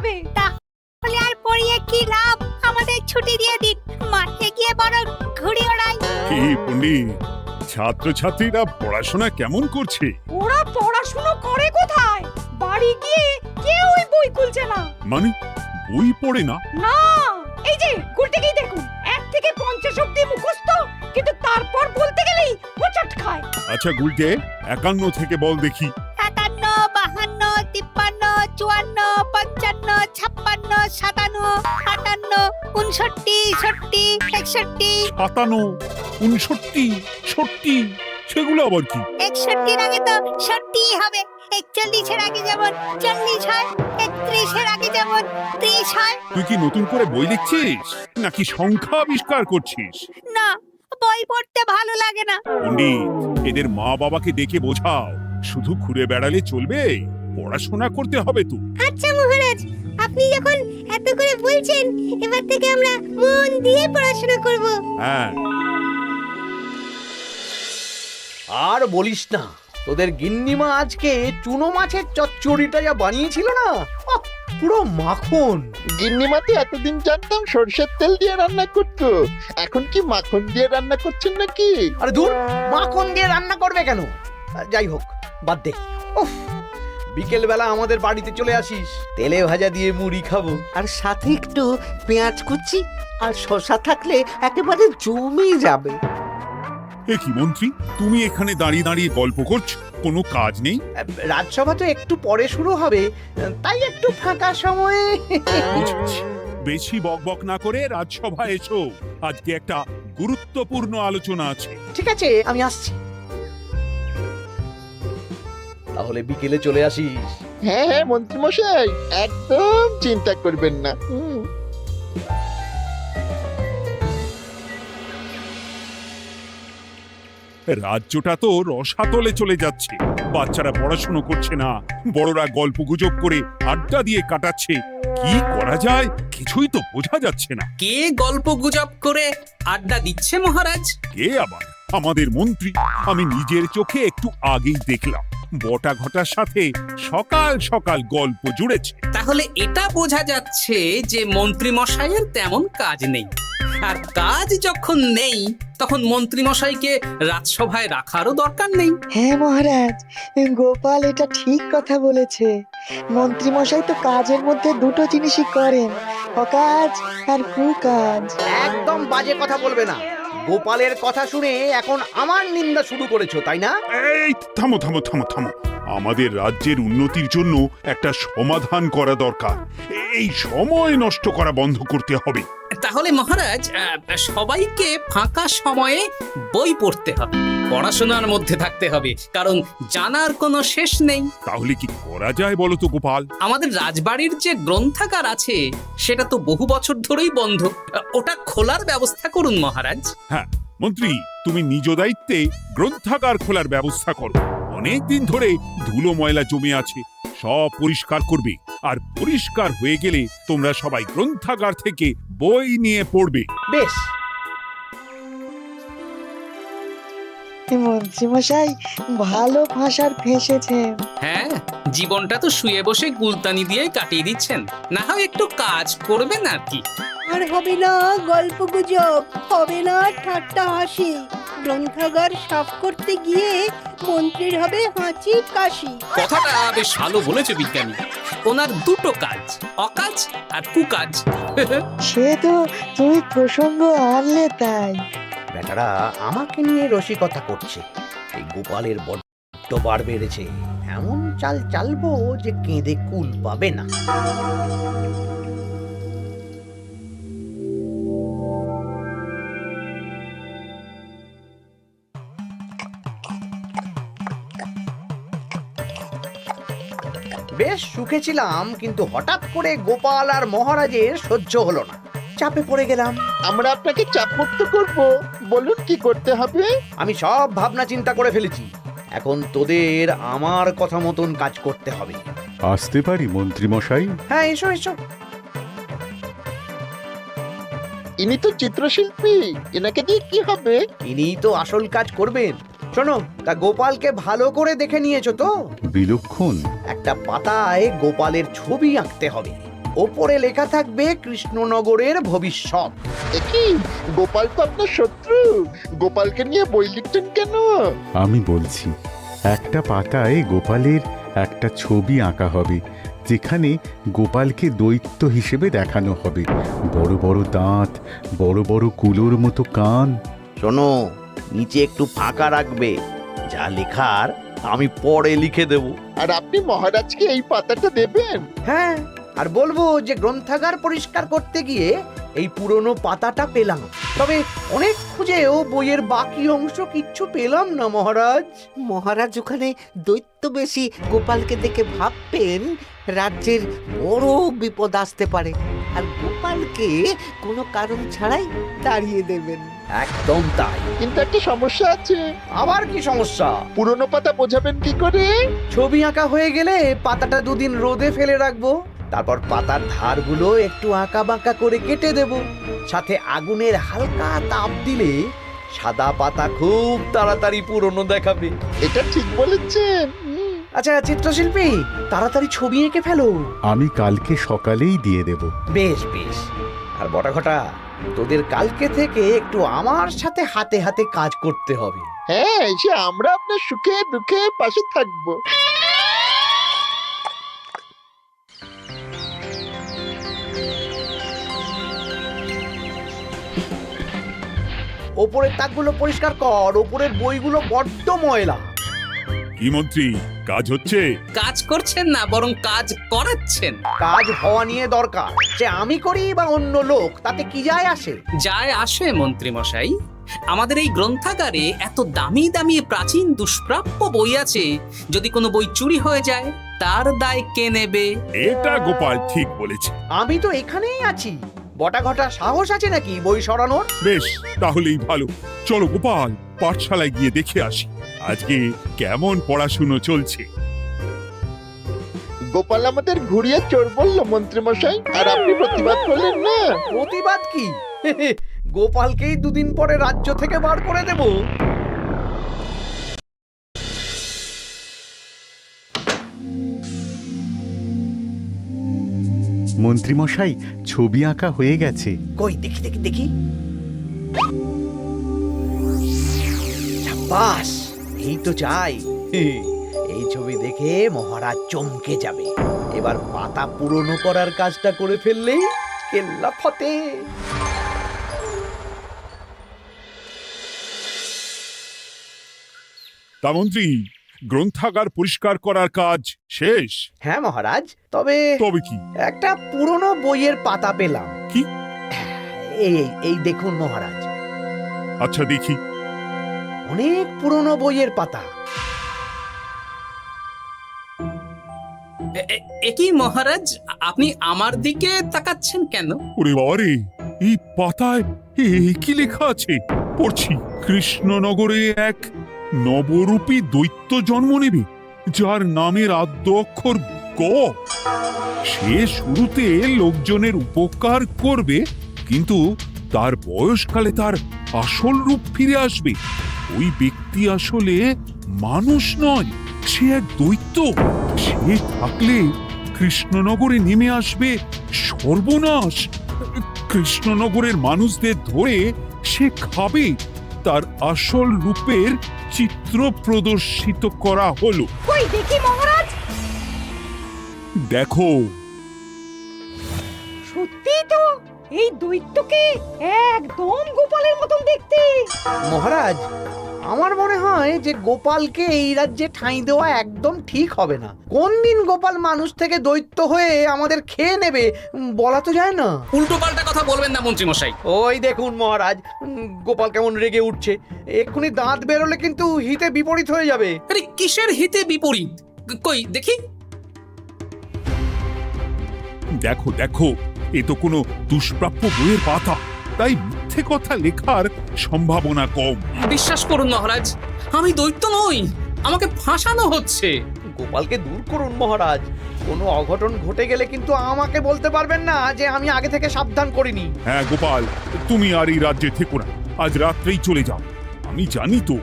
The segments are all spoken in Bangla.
হবে। তাহলে আর পড়িয়ে কি লাভ? আমাদের ছুটি দিয়ে দিন, মাঠে গিয়ে বরং ঘুড়ি ওড়াই। কি পণ্ডিত, ছাত্রছাত্রীরা পড়াশোনা কেমন করছে? ওরা পড়াশুনো করে কোথায়? বাড়ি গিয়ে কেউই বই খুলছে না। মানে বই পড়ে না? না, এই যে গুলটেকেই দেখুন, 1 থেকে 50 অবধি মুখস্থ, কিন্তু তারপর বলতে গেলেই হোঁচট খায়। আচ্ছা গুলটে, 51 থেকে বল দেখি। 51, 52, 53, 54, 55, 56, 57, 58, 59, 60, 61। 57, 59, 60, সেগুলো আবার কি? 61 আগে তো 60 হবে। 41 আগে যেমন 40 হয়, 31 আগে যেমন 30 হয়। তুই কি নতুন করে বই লিখছিস নাকি সংখ্যা আবিষ্কার করছিস? না, বই পড়তে ভালো লাগে না। পণ্ডিত, এদের মা বাবাকে ডেকে বোঝাও, শুধু ঘুরে বেড়ালে চলবে, পড়াশোনা করতে হবে তো। আচ্ছা মহারাজ, আপনি যখন এত করে বলছেন, এবার থেকে আমরা মন দিয়ে পড়াশোনা করব। হ্যাঁ। আর বলিস না, তোদের গিন্নিমা আজকে চুনো মাছের চচ্চড়িটা যা বানিয়েছিল না, আহ, পুরো মাখন। গিন্নিমাতে এতদিন জানতাম সরষের তেল দিয়ে রান্না করতো, এখন কি মাখন দিয়ে রান্না করছেন নাকি? আরে দূর, মাখন দিয়ে রান্না করবে কেন? যাই হোক, বাদ দে। উফ, বিকেল বেলা আমাদের বাড়িতে চলে আসিস, তেলে ভাজা দিয়ে মুড়ি খাবো। আর সাথে একটু পেঁয়াজ কুচি আর শসা থাকলে একেবারে জমে যাবে। এ কি মন্ত্রী, তুমি এখানে দাঁড়িয়ে দাঁড়িয়ে গল্প করছো, কোনো কাজ নেই? রাজসভা তো একটু পরে শুরু হবে, তাই একটু ফাঁকা সময়ে। বুঝেছি। বেশি বকবক না করে রাজসভায় এসো, আজকে একটা গুরুত্বপূর্ণ আলোচনা আছে। ঠিক আছে, আমি আসছি। তাহলে বিকেলে চলে আসিস। হ্যাঁ হ্যাঁ মন্ত্রী মশাই, একদম চিন্তা করবেন না। রাজ্যটা তো রসাতলে চলে যাচ্ছে, বাচ্চারা পড়াশুনো করছে না, বড়রা গল্প গুজব করে আড্ডা দিয়ে কাটাচ্ছে। কি করা যায় কিছুই তো বোঝা যাচ্ছে না। কে গল্প গুজব করে আড্ডা দিচ্ছে মহারাজ? কে আবার? আমাদের মন্ত্রী। আমি নিজের চোখে একটু আগেই দেখলাম, বটা ঘটার সাথে সকাল সকাল গল্প জুড়েছে। তাহলে এটা বোঝা যাচ্ছে যে মন্ত্রী মশাইয়ের তেমন কাজ নেই, আর কাজ যখন নেই তখন মন্ত্রী মশাইকে রাজসভায় রাখারও দরকার নেই। হ্যাঁ মহারাজ, গোপাল এটা ঠিক কথা বলেছে। মন্ত্রী মশাই তো কাজের মধ্যে দুটো জিনিসই করেন, অকাজ আর কুকাজ। একদম বাজে কথা বলবে না। গোপালের কথা শুনে এখন আমার নিন্দা শুরু করেছো, তাই না? এই থামো থামো থামো থামো, আমাদের রাজ্যের উন্নতির জন্য একটা সমাধান করা দরকার। এই সময় নষ্ট করা বন্ধ করতে হবে। তাহলে মহারাজ, সবাইকে ফাঁকা সময়ে বই পড়তে হবে, পড়াশোনার মধ্যে থাকতে হবে, কারণ জানার কোনো শেষ নেই। তাহলে কি করা যায় বলো তো গোপাল? আমাদের রাজবাড়ির যে গ্রন্থাগার আছে সেটা তো বহু বছর ধরেই বন্ধ, ওটা খোলার ব্যবস্থা করুন মহারাজ। হ্যাঁ মন্ত্রী, তুমি নিজ দায়িত্বে গ্রন্থাগার খোলার ব্যবস্থা করো। অনেক দিন ধরে ধুলো ময়লা জমে আছে, সব পরিষ্কার করবে, আর পরিষ্কার হয়ে গেলে তোমরা সবাই গ্রন্থাগার থেকে বই নিয়ে পড়বে। বেশ। মন্ত্রী মশাই ভালো ভাষার ফেঁসেছেন। হ্যাঁ, জীবনটা তো শুয়ে বসে গুলতানি দিয়ে কাটিয়ে দিচ্ছেন, না হয় একটু কাজ করবেন আর কি। আর হবে না গল্প গুজব, হবে না ঠাট্টা হাসি। গ্রন্থাগার সাফ করতে গিয়ে মন্ত্রীর হবে হাঁচি কাশি। কথাটা বেশ ভালো বলেছে বিজ্ঞানী। ওনার দুটো কাজ, অকাজ আর কুকাজ। সে তো তুমি প্রসঙ্গ আনলে তাই। বেটারা আমাকে নিয়ে রসিকতা করছে। এই গোপালের বড্ড বার বেড়েছে, এমন চাল চালবো যে কেঁদে কুল পাবে না। বেশ সুখে ছিলাম, কিন্তু হঠাৎ করে গোপাল আর মহারাজের সহ্য হলো না, চাপে পড়ে গেলাম। আমরা আপনাকে চাপমুক্ত করব, বলুন কি করতে হবে? আমি সব ভাবনা চিন্তা করে ফেলেছি, এখন তোদের আমার কথা মতন কাজ করতে হবে। আসতে পারি মন্ত্রী মশাই? হ্যাঁ, এসো এসো। ইনি তো চিত্রশিল্পী, এনাকে দিয়ে কি হবে? ইনিই তো আসল কাজ করবেন। শোনো, তা গোপালকে ভালো করে দেখে নিয়েছো তো? বিলক্ষণ। একটা পাতায় গোপালের ছবি আঁকতে হবে, ওপরে লেখা থাকবে কৃষ্ণনগরের ভবিষ্যৎ। কি গোপাল তো আপনার শত্রু, গোপালকে নিয়ে বই লিখছেন কেন? আমি বলছি, একটা পাতায় গোপালের একটা ছবি আঁকা হবে, যেখানে গোপালকে দৈত্য হিসেবে দেখানো হবে। বড় বড় দাঁত, বড় বড় কুলোর মতো কান। শোনো, নিচে একটু ফাঁকা রাখবে, যা লেখার আমি পরে লিখে দেব। আর আপনি মহারাজকে এই পাতাটা দেবেন? হ্যাঁ, আর বলবো যে গ্রন্থাগার পরিষ্কার করতে গিয়ে এই পুরনো পাতাটা পেলাম, তবে অনেক খুঁজেও বইয়ের বাকি অংশ কিচ্ছু পেলাম না মহারাজ। মহারাজ ওখানে দৈত্য বেশি গোপালকে দেখে ভাববেন রাজ্যের বড় বিপদ আসতে পারে, আর গোপালকে কোনো কারণ ছাড়াই তাড়িয়ে দেবেন। একদম তাই। কিন্তু একটা সমস্যা আছে। আবার কি সমস্যা? পুরনো পাতা বোঝাবেন কি করে? ছবি আঁকা হয়ে গেলে পাতাটা দুদিন রোদে ফেলে রাখবো, তারপর পাতার ধারগুলো একটু আঁকা বাঁকা করে কেটে দেব, সাথে আগুনের হালকা তাপ দিলে সাদা পাতা খুব তাড়াতাড়ি পুরনো দেখাবে। এটা ঠিক বলেছেন। আচ্ছা চিত্রশিল্পী, তাড়াতাড়ি ছবি এঁকে ফেলো। আমি কালকে সকালেই দিয়ে দেব। বেশ বেশ। আর বটাঘটা, তোদের কালকে থেকে একটু আমার সাথে হাতে হাতে কাজ করতে হবে। হ্যাঁ, সে আমরা আপনার সুখে দুঃখে পাশে থাকবো। ওপরের তাকগুলো পরিষ্কার কর, ওপরের বইগুলো বড্ড ময়লা। কি মন্ত্রী, কাজ হচ্ছে? কাজ করছেন না, বরং কাজ করাচ্ছেন। কাজ হওয়া নিয়ে দরকার, সে আমি করি বা অন্য লোক, তাতে কি যায় আসে? যায় আসে মন্ত্রী মশাই। আমাদের এই গ্রন্থাগারে এত দামি দামি প্রাচীন দুষ্প্রাপ্য বই আছে, যদি কোনো বই চুরি হয়ে যায় তার দায় কে নেবে? এটা গোপাল ঠিক বলেছে। আমি তো এখানেই আছি, বটাঘটা সাহস আছে নাকি বই সরানোর? বেশ, তাহলেই ভালো। চলো গোপাল, পাঠশালায় গিয়ে দেখে আসি আজকে কেমন পড়াশুনো চলছে। গোপাল আমাদের ঘুরিয়ে চোর বললো মন্ত্রী মশাই, আর আপনি প্রতিবাদ করলেন না। প্রতিবাদ কি? গোপালকেই দুদিন পরে রাজ্য থেকে বার করে দেব। মন্ত্রীমশাই, ছবি আঁকা হয়ে গেছে। কই দেখি দেখি দেখি। সাব্বাস, এই তো চাই। এই ছবি দেখে মহারাজ চমকে যাবে। এবার পাতা পুরনো করার কাজটা করে ফেললেই কেল্লা ফতে। তা মন্ত্রী, গ্রন্থাগার পরিষ্কার করার কাজ শেষ? হ্যাঁ মহারাজ, তবে তবে কি? একটা পুরনো বইয়ের পাতা পেলাম। কি? এই এই দেখুন মহারাজ, আচ্ছা দেখি। অনেক পুরনো বইয়ের পাতা। একই মহারাজ, আপনি আমার দিকে তাকাচ্ছেন কেন? ওরে বাবারে, এই পাতায় কি লেখা আছে? পড়ছি, কৃষ্ণনগরে এক নবরূপী দৈত্য জন্ম নেবে, যার নামের আদ্য অক্ষর গ। সে শুরুতে লোকজনের উপকার করবে, কিন্তু তার বয়সকালে তার আসল রূপ ফিরে আসবে। ওই ব্যক্তি আসলে মানুষ নয়, সে এক দৈত্য। সে থাকলে কৃষ্ণনগরে নেমে আসবে সর্বনাশ। কৃষ্ণনগরের মানুষদের ধরে সে খাবে। তার আসল রূপের চিত্র প্রদর্শিত করা হলো। কই দেখি মহারাজ। দেখো, সত্যি তো এই দৈত্যকে একদম গোপালের মতন দেখতে। মহারাজ, আমার মনে হয় যে গোপালকে এই রাজ্যে ঠাঁই দেওয়া একদম ঠিক হবে না। কোন দিন গোপাল মানুষ থেকে দৈত্য হয়ে আমাদের খেয়ে নেবে বলা তো যায় না। উল্টো পাল্টা কথা বলবেন না মন্ত্রী মশাই। ওই দেখুন মহারাজ, গোপাল কেমন রেগে উঠছে। এক্ষুনি দাঁত বেরোলে কিন্তু হিতে বিপরীত হয়ে যাবে। আরে কিসের হিতে বিপরীত? কই দেখি। দেখো দেখো, এ তো কোনো দুষ্প্রাপ্য বইয়ের পাতা, তাই মিথ্যে কথা লেখার সম্ভাবনা কম। বিশ্বাস করুন মহারাজ, আমি দৈত্য নই, আমাকে ফাঁসানো হচ্ছে। গোপালকে দূর করুন মহারাজ। কোনো অঘটন ঘটে গেলে কিন্তু আমাকে বলতে পারবেন না যে আমি আগে থেকে সাবধান করিনি। হ্যাঁ গোপাল, তুমি আর এই রাজ্যে থেকো না, আজ রাত্রেই চলে যাও। আমি জানি তো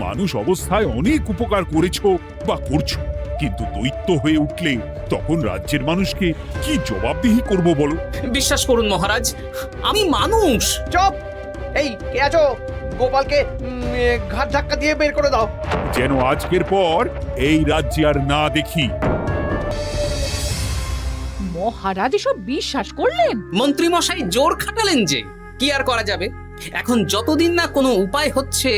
মানুষ অবস্থায় অনেক উপকার করেছো বা করছো, কিন্তু দৈত্য হয়ে উঠলে তখন রাজ্যের মানুষকে কি জবাবদিহি করব বলো? বিশ্বাস করুন মহারাজ, আমি মানুষ। চুপ! এই কে আছো? গোপালকে ঘাট ধাক্কা দিয়ে বের করে দাও। যেন আজকের পর এই রাজ্যে আর না দেখি। মহারাজ এসব বিশ্বাস করলেন? মন্ত্রী মশাই জোর খাটালেন যে, কি আর করা যাবে। এখন যতদিন না কোনো উপায় হচ্ছে,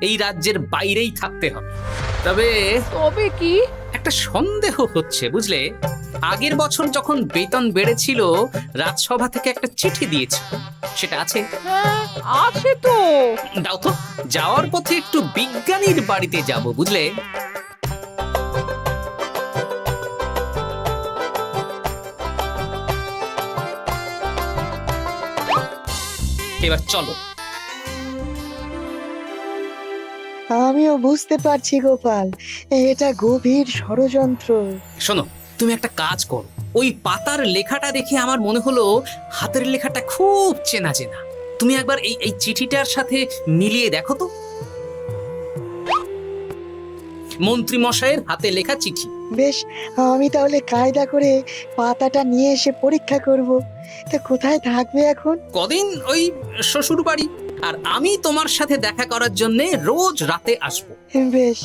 এই রাজ্যের বাইরেই থাকতে হবে। তবে কি? একটা সন্দেহ হচ্ছে বুঝলে। আগের বছর যখন বেতন বেড়েছিল, রাজসভা থেকে একটা চিঠি দিয়েছে, সেটা আছে? হ্যাঁ, আছে তো। দাও তো, যাওয়ার পথে একটু বিজ্ঞানীর বাড়িতে যাব বুঝলে। এবার চলো। আমিও বুঝতে পারছি গোপাল, এটা গভীর ষড়যন্ত্র। শোনো, তুমি একটা কাজ করো। ওই পাতার লেখাটা দেখে আমার মনে হলো হাতের লেখাটা খুব চেনা চেনা। তুমি একবার এই চিঠিটার সাথে মিলিয়ে দেখো তো। মন্ত্রী মশাইয়ের হাতে লেখা চিঠি। বেশ, আমি তাহলে কায়দা করে পাতাটা নিয়ে এসে পরীক্ষা করব। তা কোথায় থাকবে এখন? কদিন ওই শ্বশুর বাড়ি, আর আমি তোমার সাথে দেখা করার জন্য রোজ রাতে আসবো। বেশ।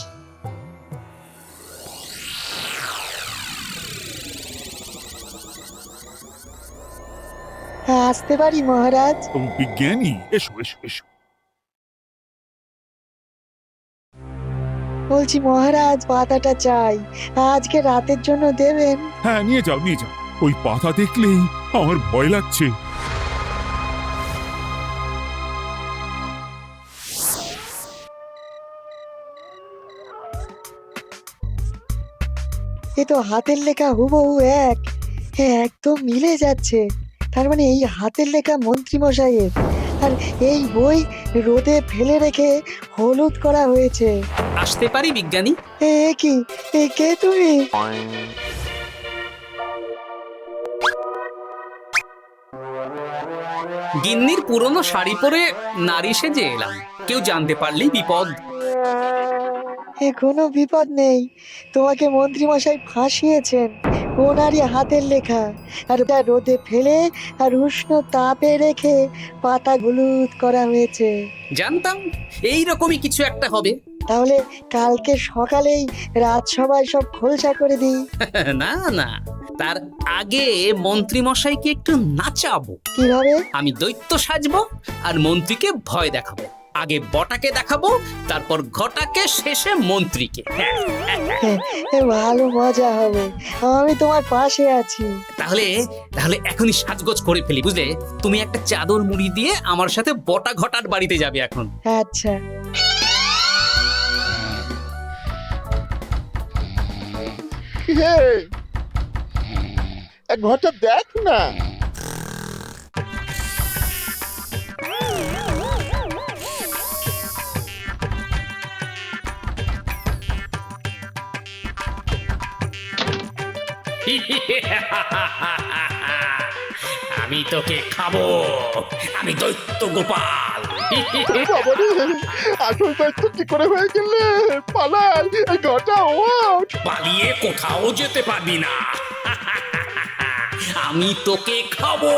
আসতে পারি মহারাজ? বিজ্ঞানী, এসো এসো এসো। বলছি মহারাজ, পাতাটা চাই, আজকে রাতের জন্য দেবেন? হ্যাঁ, নিয়ে যাও নিয়ে যাও। ওই পাতা দেখলেই আমার ভয় লাগছে। এ তো হাতের লেখা হুবহু এক। একদম মিলে যাচ্ছে। তার মানে এই হাতের লেখা মন্ত্রী মশাইয়ের, আর এই বই রোদে ফেলে রেখে হলুদ করা হয়েছে। আসতে পারি বিজ্ঞানী? এ কি, এ কে তুমি? গিন্নির পুরনো শাড়ি পরে নারী সেজে এলাম, কেউ জানতে পারলেই বিপদ। কোনো বিপদ নেই, তোমাকে মন্ত্রী মশাই ফাঁসিয়েছেন। ওনারই হাতের লেখা, আর ওটা রোদে ফেলে আর উষ্ণ তাপে রেখে পাতা হলুদ করা হয়েছে। জানতাম এইরকমই কিছু একটা হবে। তাহলে কালকে সকালেই রাজসভায় সব খোলসা করে দিই। না না, তার আগে মন্ত্রী মশাইকে একটু নাচাবো। কিভাবে? আমি দৈত্য সাজবো আর মন্ত্রীকে ভয় দেখাবো। আগে বটাকে দেখাবো, তারপর ঘটাকে, শেষে মন্ত্রীকে। ভালো মজা হবে, আমি তোমার পাশে আছি। তাহলে তাহলে এখনই সাজগোজ করে ফেলি বুঝলে। তুমি একটা চাদর মুড়ি দিয়ে আমার সাথে বটা ঘটার বাড়িতে যাবে এখন। আচ্ছা। হে, এক ঘটা দেখ না। আমি তোকে খাবো, আমি দৈত্য গোপাল। বাবারে, আসল দায়িত্ব কি করে হয়ে গেলে? পালাই, এই ঘটা ওঠ। পালিয়ে কোথাও যেতে পারবি না, আমি তোকে খাবো।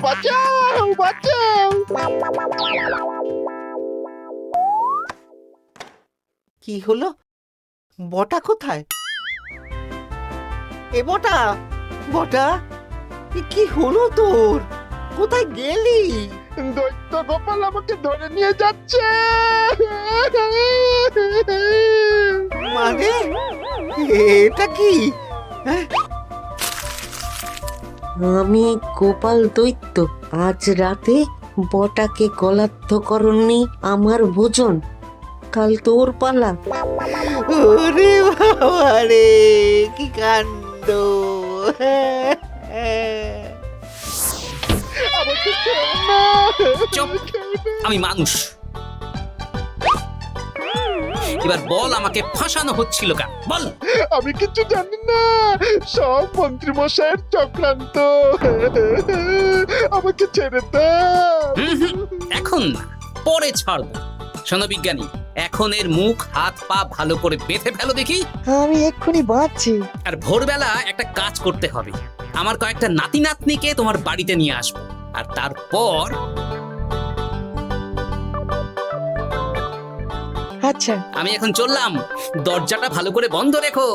বাঁচাও বাঁচাও। কি হলো? বটা কোথায়? এ বটা, বটা, এ কি হলো তোর? কোথায় গেলি? দৈত্য গোপাল আমাকে ধরে নিয়ে যাচ্ছে। মানে এটা কি? আমি গোপাল দৈত্য। আজ রাতে বটাকে গলার্ধকরণী আমার ভোজন, কাল তোর পালা। ওরে বাবা রে, কি কাণ্ড! আমাকে ছেড়ে না। চুপ, আমি মানুষ। এবার বল, আমাকে ফাঁসানো হচ্ছিল কেন? বল। আমি কিছু জানি না, সব মন্ত্রী মশাইয়ের চক্রান্ত। আমাকে ছেড়ে দাও। এখন না, পরে ছাড়বো। শোনো বিজ্ঞানী, এখন এর মুখ হাত পা ভালো করে বেঁধে ফেলো দেখি। আমি এক্ষুনি বাঁচছি। আর ভোরবেলা একটা কাজ করতে হবে, আমার কয়েকটা নাতি নাতনিকে তোমার বাড়িতে নিয়ে আসবো, আর তারপর আচ্ছা, আমি এখন চললাম, দরজাটা ভালো করে বন্ধ রেখো।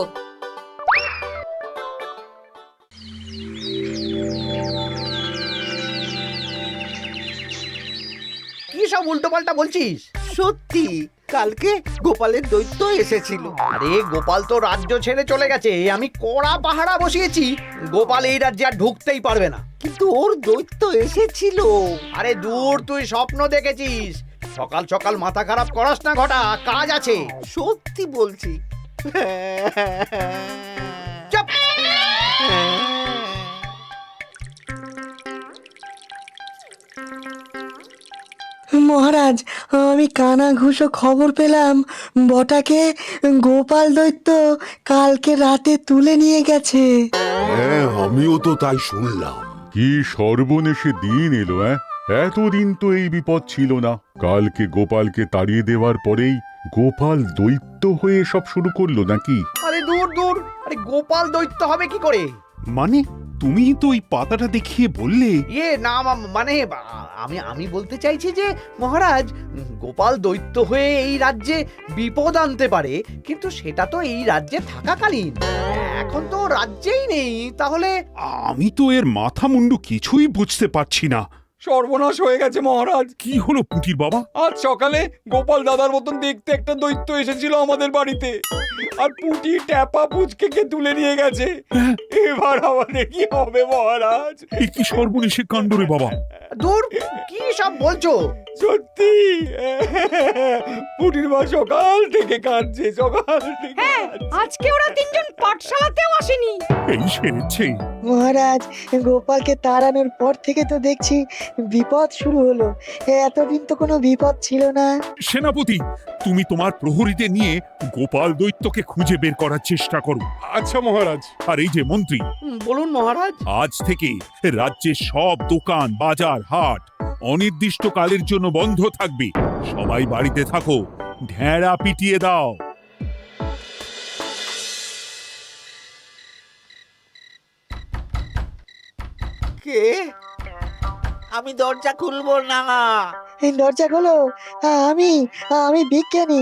কি সব উল্টোপাল্টা বলছিস? সত্যি কালকে গোপালের দৈত্য এসেছিল। আরে গোপাল তো রাজ্য ছেড়ে চলে গেছে, আমি কড়া পাহারা বসিয়েছি। গোপাল এই রাজ্যে আর ঢুকতেই পারবে না। কিন্তু ওর দৈত্য এসেছিল। আরে দূর, তুই স্বপ্ন দেখেছিস। সকাল সকাল মাথা খারাপ করাস না ঘটা, কাজ আছে। সত্যি বলছি। চুপ! মহারাজ, আমি কানা ঘুষো খবর পেলাম বটাকে গোপাল দৈত্য কালকে রাতে তুলে নিয়ে গেছে। হ্যাঁ, আমিও তো তাই শুনলাম। কি সর্বনেশে দিন এলো! এতদিন তো এই বিপদ ছিল না। কালকে গোপালকে তাড়িয়ে দেওয়ার পরেই গোপাল দৈত্য হয়ে সব শুরু করলো নাকি? আরে দূর দূর, আরে গোপাল দৈত্য হবে কি করে? মানে তুমি তো ওই পাতাটা দেখিয়ে বললে। না মানে আমি বলতে চাইছি যে মহারাজ, গোপাল দৈত্য হয়ে এই রাজ্যে বিপদ আনতে পারে, কিন্তু সেটা তো এই রাজ্যে থাকাকালীন। এখন তো রাজ্যেই নেই, তাহলে আমি তো এর মাথা মুন্ডু কিছুই বুঝতে পারছি না। সর্বনাশ হয়ে গেছে মহারাজ। কি হলো পুঁটির বাবা? আজ সকালে গোপাল দাদার মতন দেখতে একটা দৈত্য এসেছিল আমাদের বাড়িতে, আর পুঁটি ট্যাপা পুচকে তুলে নিয়ে গেছে। এবার আমাদের কি হবে মহারাজ? এ কি সর্বনেশে কাণ্ড রে বাবা! দূর, কি সব বলছো? সত্যি পুটির মা সকাল থেকে কাঁদছে, সকাল থেকে। হ্যাঁ, আজকে ওরা তিনজন পাঠশালাতেও আসেনি। এই সেরেছে। মহারাজ, গোপালকে তাড়ানোর পর থেকে তো দেখছি বিপদ শুরু হলো। এতদিন তো কোনো বিপদ ছিল না। সেনাপতি, তুমি তোমার প্রহরীদের নিয়ে গোপাল দৈত্যকে খুঁজে বের করার চেষ্টা করো। আচ্ছা মহারাজ। আর এই যে মন্ত্রী, বলুন মহারাজ। আজ থেকে রাজ্যের সব দোকান, বাজার, হাট অনির্দিষ্টকালের জন্য বন্ধ থাকবে। সবাই বাড়িতে থাকো, ঢেঁড়া পিটিয়ে দাও। কে? আমি দরজা খুলবো না। এই দরজা খোলো। আমি বিজ্ঞানী।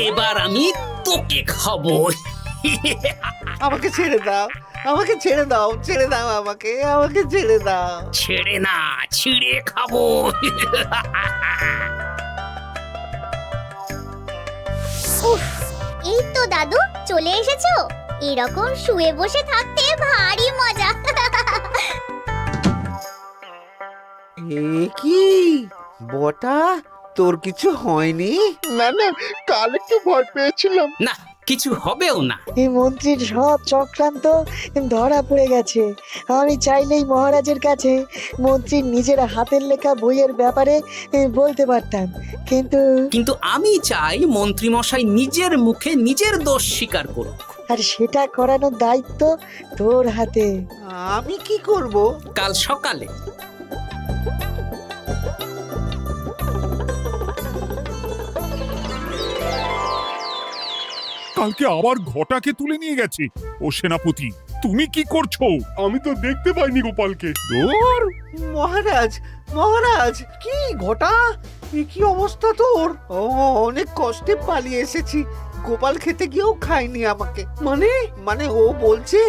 এবার আমি তোকে খাবো। আমাকে ছেড়ে দাও, আমাকে ছেড়ে দাও, ছেড়ে দাও, আমাকে ছেড়ে দাও। ছেড়ে না, ছিঁড়ে খাবো। এই তো দাদু চলে এসেছো। এরকম শুয়ে বসে থাকতে ভারী মজা। কি বটা, তোর কিছু হয়নি? না না, কাল একটু ভয় পেয়েছিলাম। না, কিছু হবেও না। এই মন্ত্রীর সব চক্রান্ত ধরা পড়ে গেছে। আমি চাইলেই মহারাজের কাছে মন্ত্রীর নিজের হাতের লেখা বইয়ের ব্যাপারে বলতে পারতাম, কিন্তু আমি চাই মন্ত্রী মশাই নিজের মুখে নিজের দোষ স্বীকার করুক। আর সেটা করানোর দায়িত্ব তোর হাতে। আমি কি করব? কাল সকালে কালকে আবার ঘটাকে তুলে নিয়ে গেছে। ও সেনাপতি, তুমি কি করছো? আমি তো দেখতে পাইনি গোপালকে। দূর! মহারাজ, মহারাজ, কি ঘটা, কি অবস্থা তোর? অনেক কষ্টে পালিয়ে এসেছি। গোপাল খেতে গিয়েও খায়নি আমাকে। মানে ও বলছে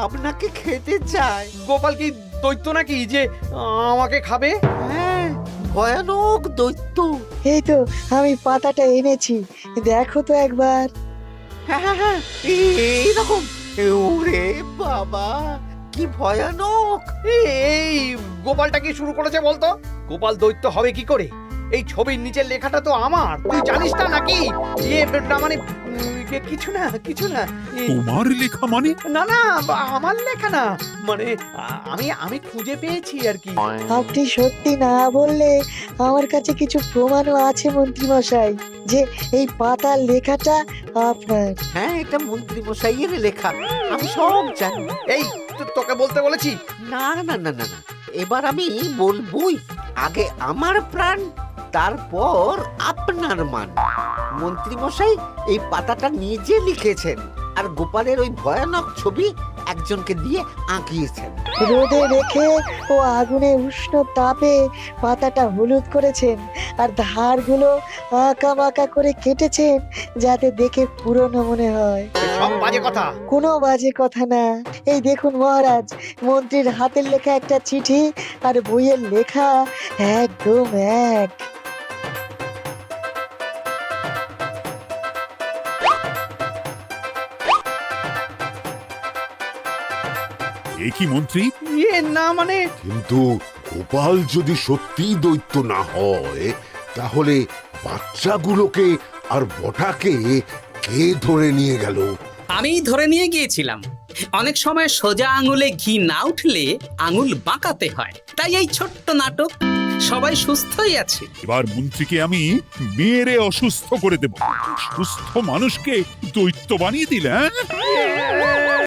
আপনাকে খেতে চায়। গোপাল কি দৈত্য নাকি যে আমাকে খাবে? হ্যাঁ, ভয়ানক দৈত্য। এই তো আমি পাতাটা এনেছি, দেখো তো একবার। হ্যাঁ, এইরকম। ওরে বাবা, কি ভয়ানক! এই গোপালটা কি শুরু করেছে বলতো? গোপাল দৈত্য হবে কি করে? এই ছবির নিচের লেখাটা তো আমার, তুই জানিস না নাকি? না মানে কিছু না। তোমার লেখা মানে? না আমার লেখা না, মানে আমি খুঁজে পেয়েছি আর কি। আপনি সত্যি না বললে আমার কাছে কিছু প্রমাণও আছে মন্ত্রী মশাই, যে এই পাতার লেখাটা আপনার। হ্যাঁ, এটা মন্ত্রী মশাইয়ের লেখা, আমি সব জানি। এই তোকে বলতে বলেছি। না, এবার আমি বলবই, আগে আমার প্রাণ, তারপর আপনার মান। মন্ত্রী মশাই এই পাতাটা নিজে লিখেছেন আর গোপালের ওই ভয়ানক ছবি একজনকে দিয়ে আঁকিয়েছেন। রোদে রেখে ও আগুনে উষ্ণ তাপে পাতাটা হলুদ করেছেন আর ধারগুলো আঁকা বাঁকা করে কেটেছেন যাতে দেখে পুরনো মনে হয়। সব বাজে কথা। কোনো বাজে কথা না। এই দেখুন মহারাজ, মন্ত্রীর হাতের লেখা একটা চিঠি আর বইয়ের লেখা একদম এক। এ কি মন্ত্রী? না মানে কিন্তু গোপাল যদি সত্যিই দৈত্য না হয় তাহলে বাচ্চাগুলোকে আর বটাকে কে ধরে নিয়ে গেল? আমি ধরে নিয়ে গিয়েছিলাম। অনেক সময় সোজা আঙুলে ঘি না উঠলে আঙুল বাঁকাতে হয়, তাই এই ছোট্ট নাটক। সবাই সুস্থই আছে। এবার মন্ত্রীকে আমি মেরে অসুস্থ করে দেব। সুস্থ মানুষকে দৈত্য বানিয়ে দিলে, হ্যাঁ?